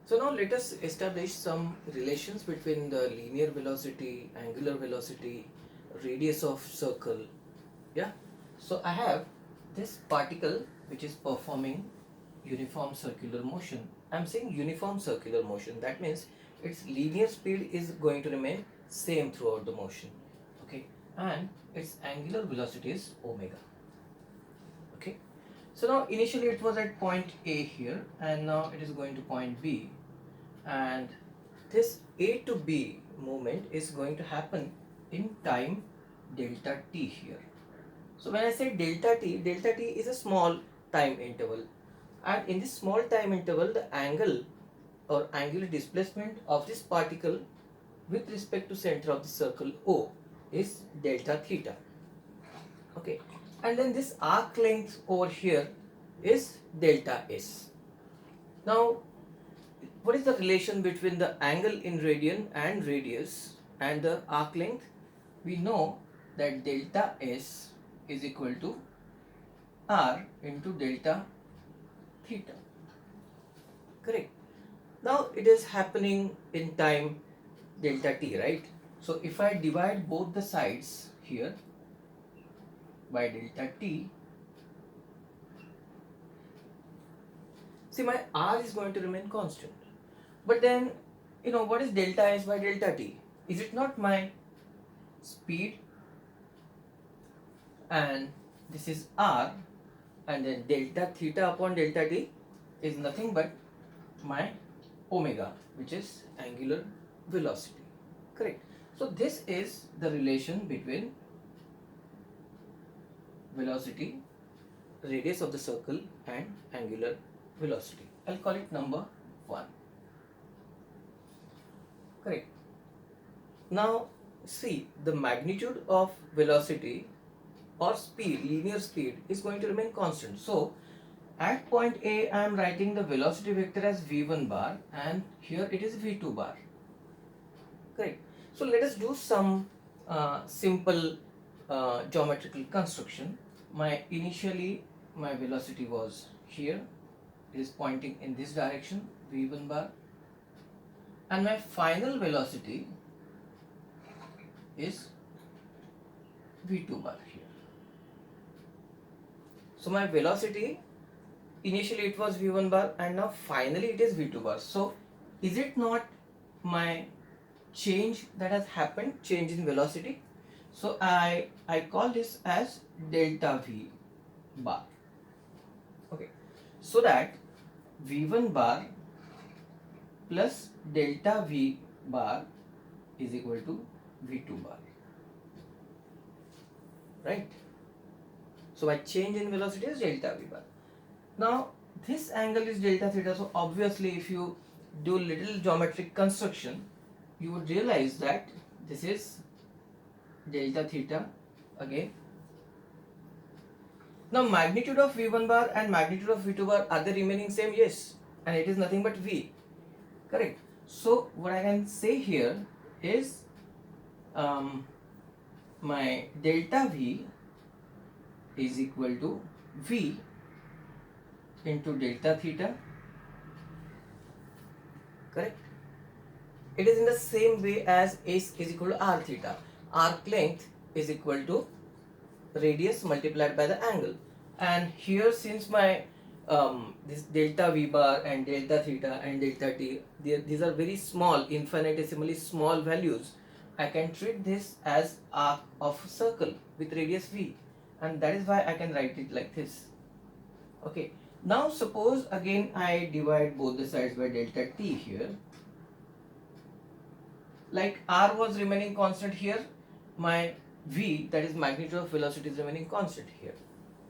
So now let us establish some relations between the linear velocity, angular velocity, radius of circle. Yeah. So I have this particle which is performing uniform circular motion. I'm saying uniform circular motion. That means its linear speed is going to remain same throughout the motion. Okay. And its angular velocity is omega. Okay. So now initially it was at point A here, and now it is going to point B, and this A to B movement is going to happen in time delta t here. So when I say delta t is a small time interval, and in this small time interval the angle or angular displacement of this particle with respect to center of the circle O is delta theta. Okay, and then this arc length over here is delta s. Now what is the relation between the angle in radian and radius and the arc length? We know that delta s is equal to r into delta theta. Correct. Now it is happening in time delta t, right? So if I divide both the sides here by delta t, see my r is going to remain constant. But then, what is delta s by delta t? Is it not my speed? And this is r, and then delta theta upon delta t is nothing but my omega, which is angular velocity. Correct. So this is the relation between velocity, radius of the circle, and angular velocity. I'll call it number 1. Correct. Now see, the magnitude of velocity or speed, linear speed, is going to remain constant. So at point A, I am writing the velocity vector as v1 bar, and here it is v2 bar. Correct. So let us do some simple geometrical construction. Initially my velocity was here, it is pointing in this direction, v1 bar, and my final velocity is v2 bar here. So my velocity initially it was v1 bar, and now finally it is v2 bar. So is it not my change that has happened, change in velocity? So I call this as delta v bar. Okay, so that v1 bar plus delta v bar is equal to v2 bar, right? So my change in velocity is delta v bar. Now this angle is delta theta, so obviously if you do little geometric construction, you would realize that this is delta theta again. Now magnitude of v1 bar and magnitude of v2 bar, are they remaining same? Yes, and it is nothing but v. Correct. So what I can say here is my delta v is equal to v into delta theta. Correct. It is in the same way as s is equal to r theta. Arc length is equal to radius multiplied by the angle. And here, since my this delta v bar and delta theta and delta t, these are very small, infinitesimally small values, I can treat this as arc of a circle with radius v, and that is why I can write it like this. Okay. Now suppose again I divide both the sides by delta t here. Like r was remaining constant here, my v, that is magnitude of velocity, is remaining constant here.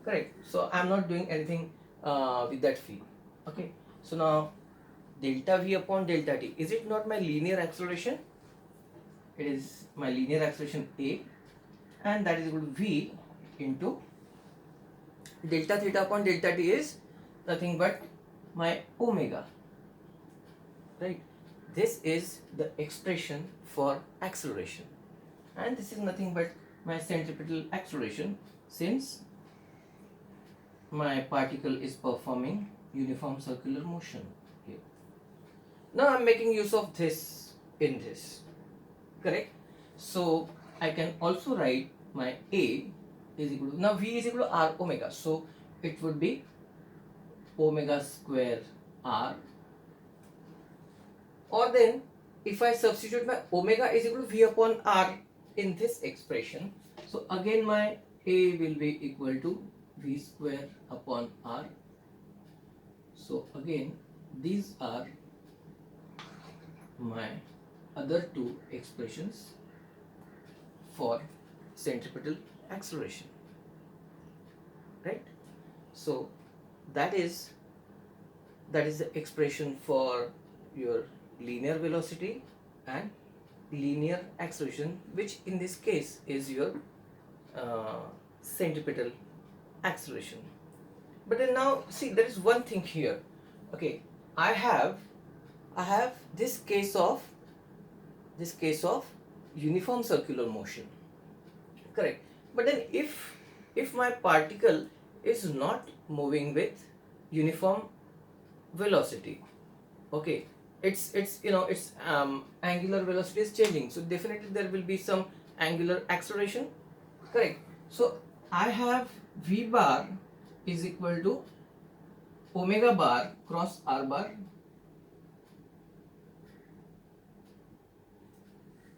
Correct. So I am not doing anything with that v. Okay. So now delta v upon delta t, is it not my linear acceleration? It is my linear acceleration a, and that is equal to v into delta theta upon delta t is nothing but my omega, right? This is the expression for acceleration, and this is nothing but my centripetal acceleration, since my particle is performing uniform circular motion here. Now I'm making use of this in this, correct? So I can also write my A is equal to, now V is equal to R omega, so it would be omega square R, or then if I substitute my omega is equal to V upon R in this expression, so again my A will be equal to V square upon R. So again these are my other two expressions for centripetal acceleration, right? So that is the expression for your linear velocity and linear acceleration, which in this case is your centripetal acceleration. But then now see, there is one thing here. Okay, I have this case of uniform circular motion, correct? But then if my particle is not moving with uniform velocity, okay, its angular velocity is changing, so definitely there will be some angular acceleration, correct? So I have V bar is equal to omega bar cross R bar,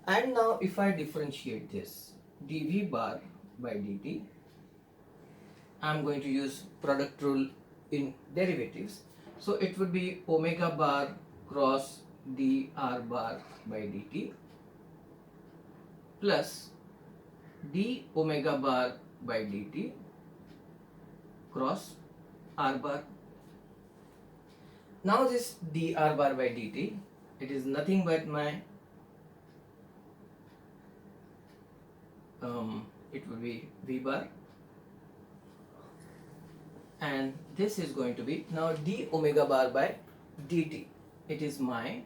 and now if I differentiate this dV bar by dt, I'm going to use product rule in derivatives, so it would be omega bar cross dr bar by dt plus d omega bar by dt cross r bar. Now this dr bar by dt, it is nothing but my it will be V bar, and this is going to be now d omega bar by dt, it is my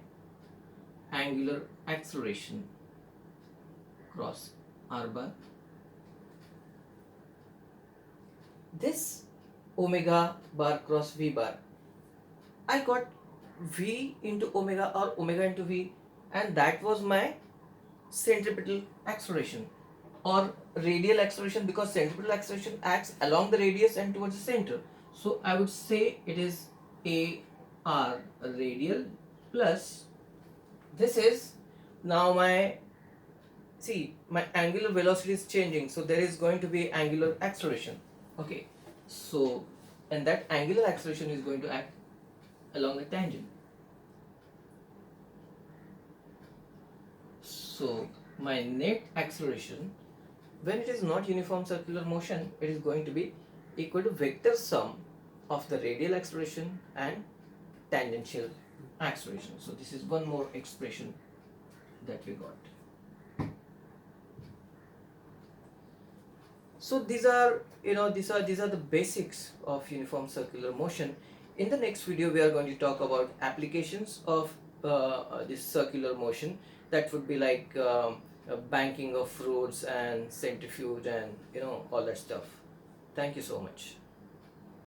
angular acceleration cross r bar. This omega bar cross V bar, I got V into omega or omega into V, and that was my centripetal acceleration or radial acceleration, because centripetal acceleration acts along the radius and towards the center. So I would say it is AR radial plus this is now my, see, my angular velocity is changing, so there is going to be angular acceleration, okay? So and that angular acceleration is going to act along the tangent. So my net acceleration, when it is not uniform circular motion, it is going to be equal to vector sum of the radial acceleration and tangential acceleration. So this is one more expression that we got. So these are the basics of uniform circular motion. In the next video we are going to talk about applications of this circular motion, that would be like banking of roads and centrifuge and all that stuff. Thank you so much.